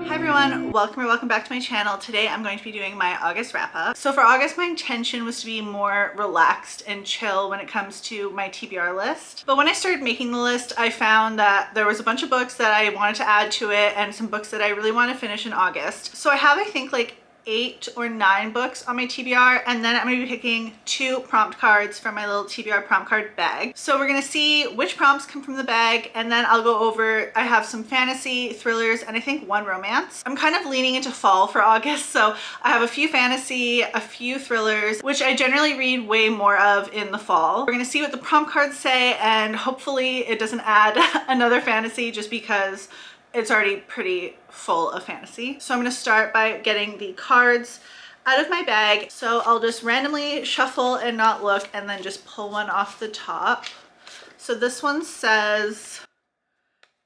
Hi everyone, welcome or welcome back to my channel. Today I'm going to be doing my August wrap up. So for August, my intention was to be more relaxed and chill when it comes to my TBR list. But when I started making the list, I found that there was a bunch of books that I wanted to add to it and some books that I really want to finish in August. So I have, I think, like 8 or 9 books on my TBR, and then I'm going to be picking 2 prompt cards from my little TBR prompt card bag. So we're going to see which prompts come from the bag, and then I'll go over, I have some fantasy, thrillers, and I think 1 romance. I'm kind of leaning into fall for August, so I have a few fantasy, a few thrillers, which I generally read way more of in the fall. We're going to see what the prompt cards say, and hopefully it doesn't add another fantasy just because it's already pretty full of fantasy. So I'm going to start by getting the cards out of my bag. So I'll just randomly shuffle and not look and then just pull one off the top. So this one says,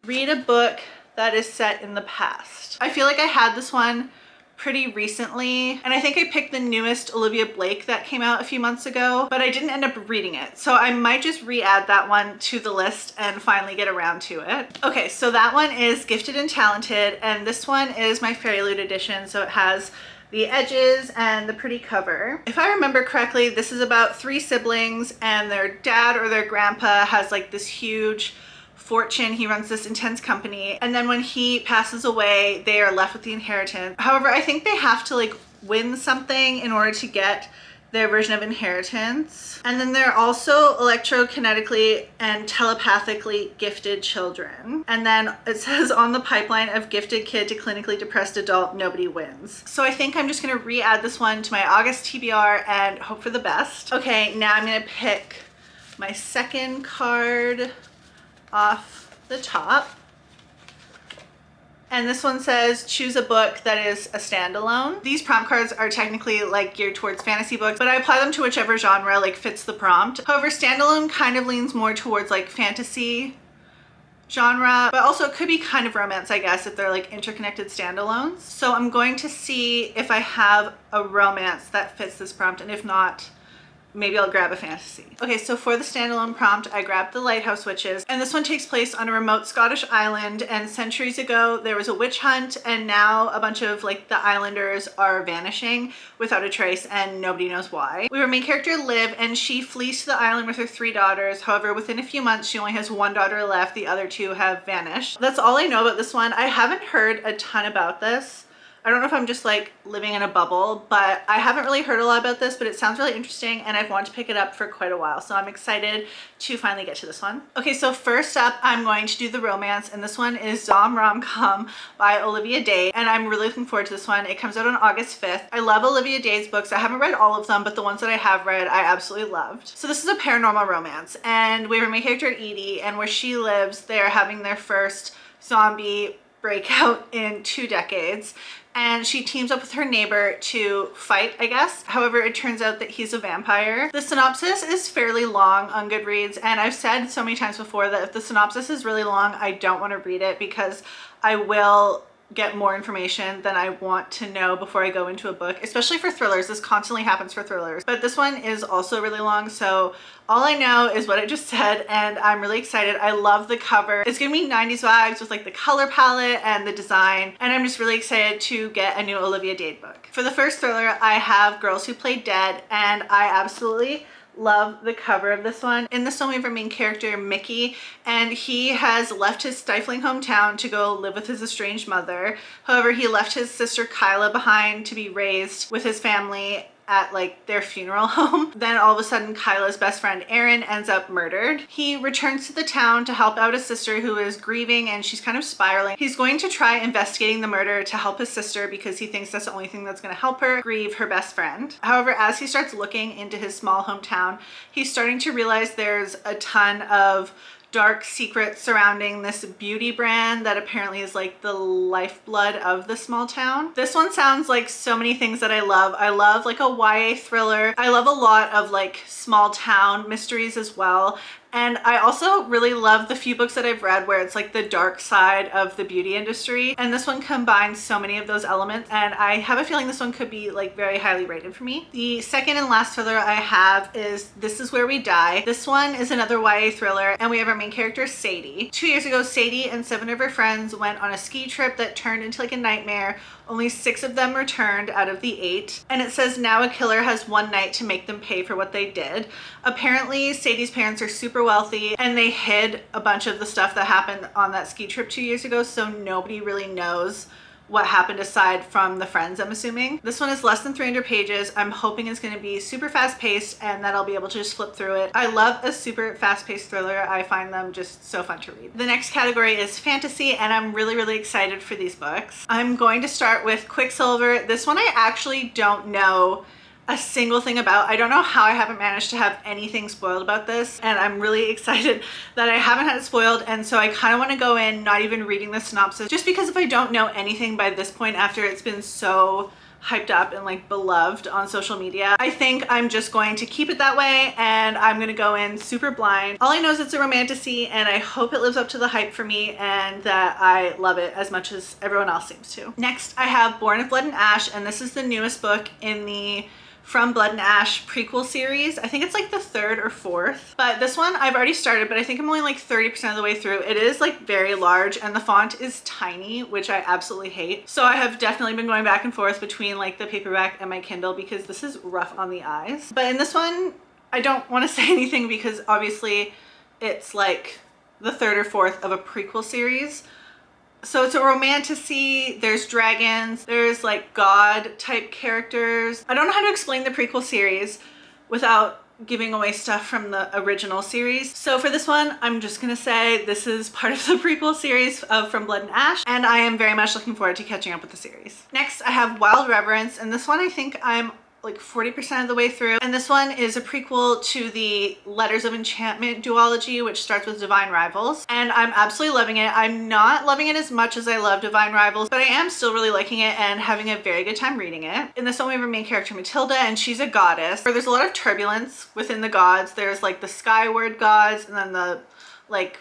read a book that is set in the past. I feel like I had this one pretty recently, and I think I picked the newest Olivia Blake that came out a few months ago, but I didn't end up reading it. So I might just re-add that one to the list and finally get around to it. Okay, so that one is Gifted and Talented, and this one is my Fairyloot edition. So it has the edges and the pretty cover. If I remember correctly, this is about 3 siblings, and their dad or their grandpa has like this huge fortune. He runs this intense company, and then when he passes away, they are left with the inheritance. However, I think they have to like win something in order to get their version of inheritance. And then they're also electrokinetically and telepathically gifted children. And then it says, on the pipeline of gifted kid to clinically depressed adult, nobody wins. So I think I'm just gonna re-add this one to my August TBR and hope for the best. Okay, now I'm gonna pick my second card off the top, and this one says, choose a book that is a standalone. These prompt cards are technically like geared towards fantasy books, but I apply them to whichever genre like fits the prompt. However, standalone kind of leans more towards like fantasy genre, but also it could be kind of romance, I guess, if they're like interconnected standalones. So I'm going to see if I have a romance that fits this prompt, and if not, maybe I'll grab a fantasy. Okay, so for the standalone prompt, I grabbed the Lighthouse Witches, and this one takes place on a remote Scottish island, and centuries ago there was a witch hunt, and now a bunch of like the islanders are vanishing without a trace and nobody knows why. We have our main character Liv, and she flees to the island with her 3 daughters. However, within a few months she only has 1 daughter left. The other 2 have vanished. That's all I know about this one. I haven't heard a ton about this. I don't know if I'm just like living in a bubble, but I haven't really heard a lot about this, but it sounds really interesting and I've wanted to pick it up for quite a while. So I'm excited to finally get to this one. Okay, so first up, I'm going to do the romance, and this one is Zom Rom-Com by Olivia Day, and I'm really looking forward to this one. It comes out on August 5th. I love Olivia Day's books. I haven't read all of them, but the ones that I have read, I absolutely loved. So this is a paranormal romance, and we have our main character Edie, and where she lives, they're having their first zombie breakout in 2 decades. And she teams up with her neighbor to fight, I guess. However, it turns out that he's a vampire. The synopsis is fairly long on Goodreads, and I've said so many times before that if the synopsis is really long, I don't want to read it because I will get more information than I want to know before I go into a book, especially for thrillers. This constantly happens for thrillers, but this one is also really long, so all I know is what I just said, and I'm really excited. I love the cover. It's giving me 90s vibes with like the color palette and the design, and I'm just really excited to get a new Olivia Day book. For the first thriller, I have Girls Who Play Dead, and I absolutely love the cover of this one. In this one, we have our main character Mickey, and he has left his stifling hometown to go live with his estranged mother. However, he left his sister Kyla behind to be raised with his family at like their funeral home. Then all of a sudden Kyla's best friend Erin ends up murdered. He returns to the town to help out his sister who is grieving, and she's kind of spiraling. He's going to try investigating the murder to help his sister because he thinks that's the only thing that's going to help her grieve her best friend. However, as he starts looking into his small hometown, he's starting to realize there's a ton of dark secrets surrounding this beauty brand that apparently is like the lifeblood of the small town. This one sounds like so many things that I love. I love like a YA thriller. I love a lot of like small town mysteries as well. And I also really love the few books that I've read where it's like the dark side of the beauty industry. And this one combines so many of those elements. And I have a feeling this one could be like very highly rated for me. The second and last thriller I have is This Is Where We Die. This one is another YA thriller, and we have our main character, Sadie. 2 years ago, Sadie and 7 of her friends went on a ski trip that turned into like a nightmare. Only 6 of them returned out of the 8. And it says now a killer has one night to make them pay for what they did. Apparently, Sadie's parents are super wealthy and they hid a bunch of the stuff that happened on that ski trip 2 years ago, so nobody really knows what happened aside from the friends, I'm assuming. This one is less than 300 pages. I'm hoping it's going to be super fast paced and that I'll be able to just flip through it. I love a super fast paced thriller. I find them just so fun to read. The next category is fantasy, and I'm really excited for these books. I'm going to start with Quicksilver. This one I actually don't know a single thing about. I don't know how I haven't managed to have anything spoiled about this, and I'm really excited that I haven't had it spoiled. And so I kind of want to go in not even reading the synopsis, just because if I don't know anything by this point after it's been so hyped up and like beloved on social media, I think I'm just going to keep it that way and I'm gonna go in super blind. All I know is it's a romantasy and I hope it lives up to the hype for me and that I love it as much as everyone else seems to. Next, I have Born of Blood and Ash, and this is the newest book in the From Blood and Ash prequel series. I think it's like the 3rd or 4th, but this one I've already started, but I think I'm only like 30% of the way through. It is like very large and the font is tiny, which I absolutely hate. So I have definitely been going back and forth between like the paperback and my Kindle because this is rough on the eyes. But in this one, I don't want to say anything because obviously it's like the 3rd or 4th of a prequel series. So it's a romantasy, there's dragons, there's like god type characters. I don't know how to explain the prequel series without giving away stuff from the original series. So for this one, I'm just gonna say this is part of the prequel series of From Blood and Ash, and I am very much looking forward to catching up with the series. Next, I have Wild Reverence, and this one I think I'm like 40% of the way through. And this one is a prequel to the Letters of Enchantment duology, which starts with Divine Rivals. And I'm absolutely loving it. I'm not loving it as much as I love Divine Rivals, but I am still really liking it and having a very good time reading it. In this one, we have our main character, Matilda, and she's a goddess. Where there's a lot of turbulence within the gods. There's like the skyward gods and then the like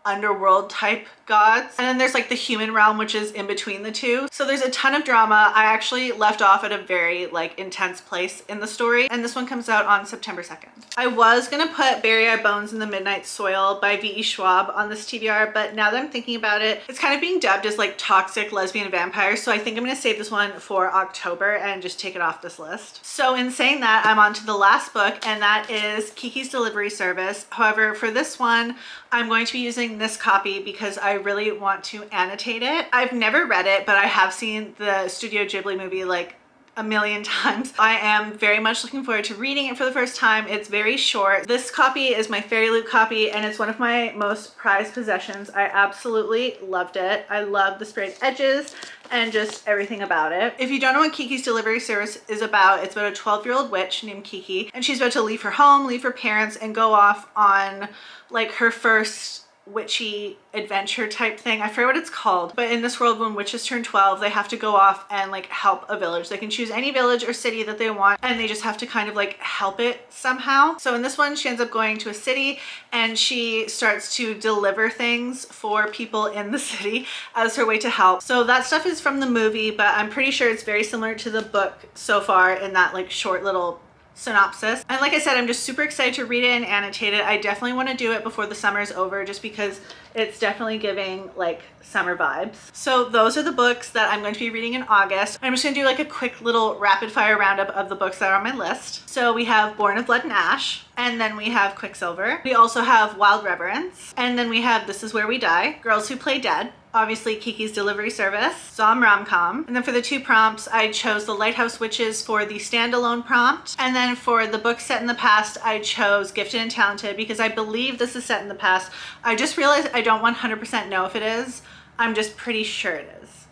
underworld type gods, and then there's like the human realm, which is in between the two. So there's a ton of drama. I actually left off at a very like intense place in the story, and this one comes out on September 2nd. I was gonna put Bury Our Bones in the Midnight Soil by V.E. Schwab on this TBR, but now that I'm thinking about it, it's kind of being dubbed as like toxic lesbian vampire, so I think I'm gonna save this one for October and just take it off this list. So in saying that, I'm on to the last book, and that is Kiki's Delivery Service. However, for this one, I'm going to be using this copy because I really want to annotate it. I've never read it, but I have seen the Studio Ghibli movie like a million times. I am very much looking forward to reading it for the first time. It's very short. This copy is my Fairyloot copy, and it's one of my most prized possessions. I absolutely loved it. I love the sprayed edges and just everything about it. If you don't know what Kiki's Delivery Service is about, it's about a 12-year-old witch named Kiki, and she's about to leave her home, leave her parents, and go off on like her first witchy adventure type thing. I forget what it's called, but in this world, when witches turn 12, they have to go off and like help a village. They can choose any village or city that they want, and they just have to kind of like help it somehow. So in this one, she ends up going to a city and she starts to deliver things for people in the city as her way to help. So that stuff is from the movie, but I'm pretty sure it's very similar to the book so far in that like short little synopsis. And like I said, I'm just super excited to read it and annotate it. I definitely want to do it before the summer is over, just because it's definitely giving like summer vibes. So those are the books that I'm going to be reading in August. I'm just gonna do like a quick little rapid fire roundup of the books that are on my list. So we have Born of Blood and Ash, and then we have Quicksilver. We also have Wild Reverence, and then we have This Is Where We Die, Girls Who Play Dead, obviously Kiki's Delivery Service, Zom Rom-Com, and then for the 2 prompts, I chose The Lighthouse Witches for the standalone prompt, and then for the book set in the past, I chose Gifted and Talented because I believe this is set in the past. I just realized I don't 100% know if it is. I'm just pretty sure it is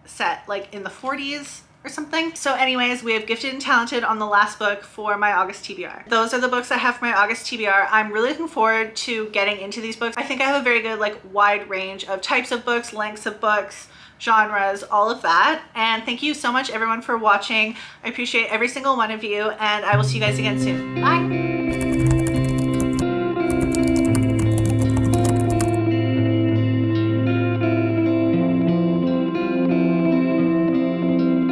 set like in the 40s or something. So anyways, we have Gifted and Talented on the last book for my August TBR. Those are the books I have for my August TBR. I'm really looking forward to getting into these books. I think I have a very good like wide range of types of books, lengths of books, genres, all of that. And thank you so much everyone for watching. I appreciate every single one of you, and I will see you guys again soon. Bye.